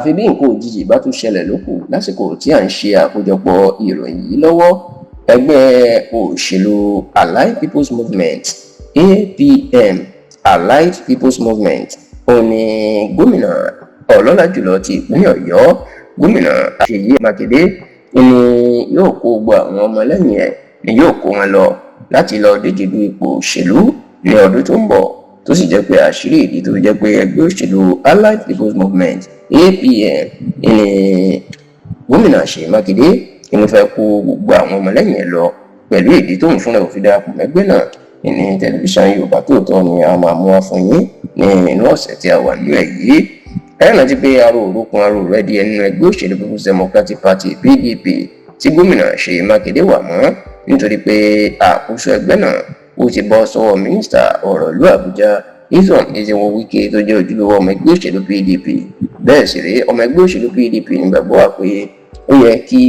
àfi bí nǹkan òjijì bá tún ṣẹlẹ̀ lókù lásìkò tí à ń ṣe àkójọpọ̀ ìròyìn yìí lọ́wọ́. Ẹgbẹ́ òṣèlú Allied People's Movement APM Allied People's Movement òun ni gómìnà ọlọ́lá jùlọ ti ìpínlẹ̀ Ọ̀yọ́ gómìnà Ṣèyí Mákindé ni yóò kó gbogbo àwọn ọmọlẹ́yìn ẹ̀ ni yóò kó wọn lọ láti lọ díje du ipò òṣèlú ní ọdún tó ń bọ̀, tó sì jẹ́ pé àṣírí ìdí tó jẹ́ pé ẹgbẹ́ òṣèlú Allied People's Movement APM ni gómìnà Ṣèyí Mákindé ni fẹ́ kó gbogbo àwọn ọmọlẹ́yìn ẹ̀ lọ pẹ̀lú ìdí tóun fúnra òfin darapọ̀ mẹ́gbẹ́ náà ní tẹlifíṣàn Yorùbá Tòótọ́ ni a máa mú wá fún yín ní inú ọ̀sẹ̀ tí a wà nínú ẹ̀ yìí. Ẹ rántí pé aró òrókun aró rẹ̀ di ẹnu ẹgbẹ́ òṣèlú People's Democratic Party PDP tí gómìnà Ṣèyí Mákindé wà mọ́ nítorí pé àkóso ẹgbẹ́ náà ó ti bọ́ sọ́wọ́ mínísítà ọ̀rọ̀ ìlú Àbújá Nyesom Wike tó jẹ́ ojúlówó ọmọ ẹgbẹ́ òṣèlú PDP. Bẹ́ẹ̀ sì rí ọmọ ẹgbẹ́ òṣèlú PDP nígbàgbọ́ wà pé ó yẹ kí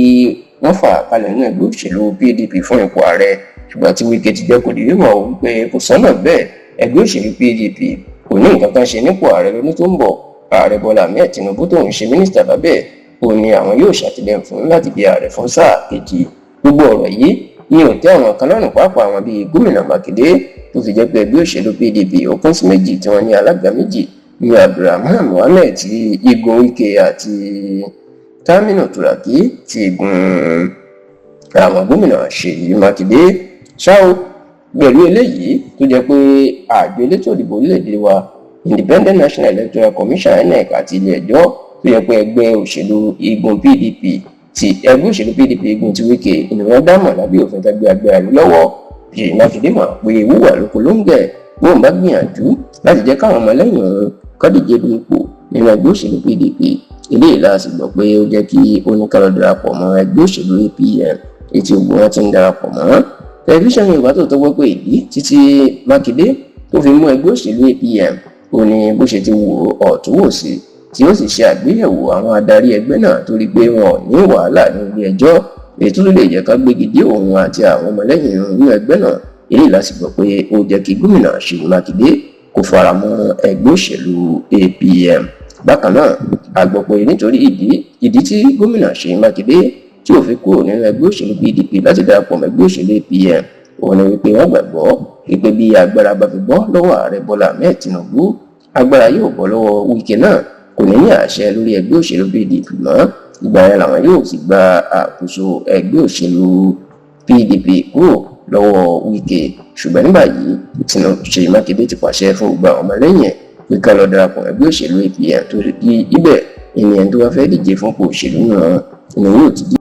wọ́n fà kalẹ̀ nínú ẹgbẹ́ òṣèlú PDP fún ipò ààrẹ, ṣùgbọ́n tí Wike ti jẹ́ kó di mímọ̀ wípé kò sọ́nà bẹ́ẹ̀, ẹgbẹ́ òṣèlú PDP kò ní nǹkan kan ṣe nípò ààrẹ lọ́dún tó ń bọ̀. Ààrẹ Bọ́lá Ahmed Tinubu tó ń ṣe mínísítà bábẹ́ òun ni àwọn yóò ṣàtìlẹ́yìn fún láti di ààrẹ fún sáà kejì. Gbogbo ọ̀rọ̀ yìí ni ò tẹ́ àwọn kan lọ́rùn, pàápàá àwọn bíi gómìnà Mákindé tó fi jẹ́ pé ẹgbẹ́ òṣèlú PDP ó pín sí méjì tí wọ́n ní alága méjì ní Abdulrahman Mohammed ti igun Wike àti Taminu Turaki ti igun àwọn gómìnà Ṣèyí Mákindé. ṣáò pẹ̀lú eléyìí tó jẹ́ pé àjọ elétò ìdìbò orílẹ̀-èdè wa Independent National Electoral Commission INEC àti ilé ẹjọ́ tó yẹ pé ẹgbẹ́ òṣèlú igun PDP igun ti Wike ìnìwọ̀n dámọ̀ lábẹ́ òfin tẹ́gbẹ́ agbára lọ́wọ́. Ṣèyí Mákindé mọ̀ pé wúwà lóko ló ń gẹ̀ bóun bá gbìyànjú láti jẹ́ káwọn ọmọlẹ́yìn òun kọ́díje du ipò nínú ẹgbẹ́ òṣèlú PDP. Eléyìí la sì gbọ́ pé ó jẹ́ kí oníkálọ̀ darapọ̀ mọ́ ẹgbẹ́ òṣèlú APM ètí ògbó wọn ti ń darapọ̀ mọ́. Tẹlifíṣàn Yorùbá Tòótọ́ gbọ́ pé ìdí títí Mákindé tó fi mú ẹgbẹ́ òṣèlú APM ó ní bó ṣe ti wò ọ̀tún wò sí tí ó sì ṣe àgbéyẹ̀wò àwọn adarí ẹgbẹ́ náà torí pé wọn ò ní wàhálà ní ilé ẹjọ́ èyí tó lè jẹ́ ká gbégi dé òun àti àwọn ọmọlẹ́yìn nínú ẹgbẹ́ náà. Èyí láti gbọ́ pé ó jẹ́ kí gómìnà Ṣèyí Mákindé kó fara mọ́ ẹgbẹ́ òṣèlú APM. Bákan náà a gbọ́ pé nítorí ìdí tí gómìnà Ṣèyí Mákindé tí ò fi kúrò nínú ẹgbẹ́ òṣèlú PDP láti darapọ̀ mọ́ ẹgbẹ́ òṣèlú APM òun ni wípé wọ́n gbàgbọ́ wípé bí agbára bá fi bọ́ lọ́wọ́ ààrẹ Bọ́lá Ahmed Tinubu agbára yóò bọ́ lọ́wọ́ Wike náà kò ní àṣẹ lórí ẹgbẹ́ òṣèlú PDP mọ́. Ìgbà yẹn làwọn yóò sì gba àkóso ẹgbẹ́ òṣèlú PDP kúrò lọ́wọ́ Wike. Ṣùgbọ́n nígbà yìí Ṣèyí Mákindé ti pàṣẹ fún gbogbo àwọn ọmọlẹ́yìn ẹ̀ pé ká lọ darapọ̀ ẹgbẹ́ òṣèlú APM tó rí ibẹ̀ ènìyàn tó bá fẹ́ díje fún ipò òṣèlú náà ni yóò ti di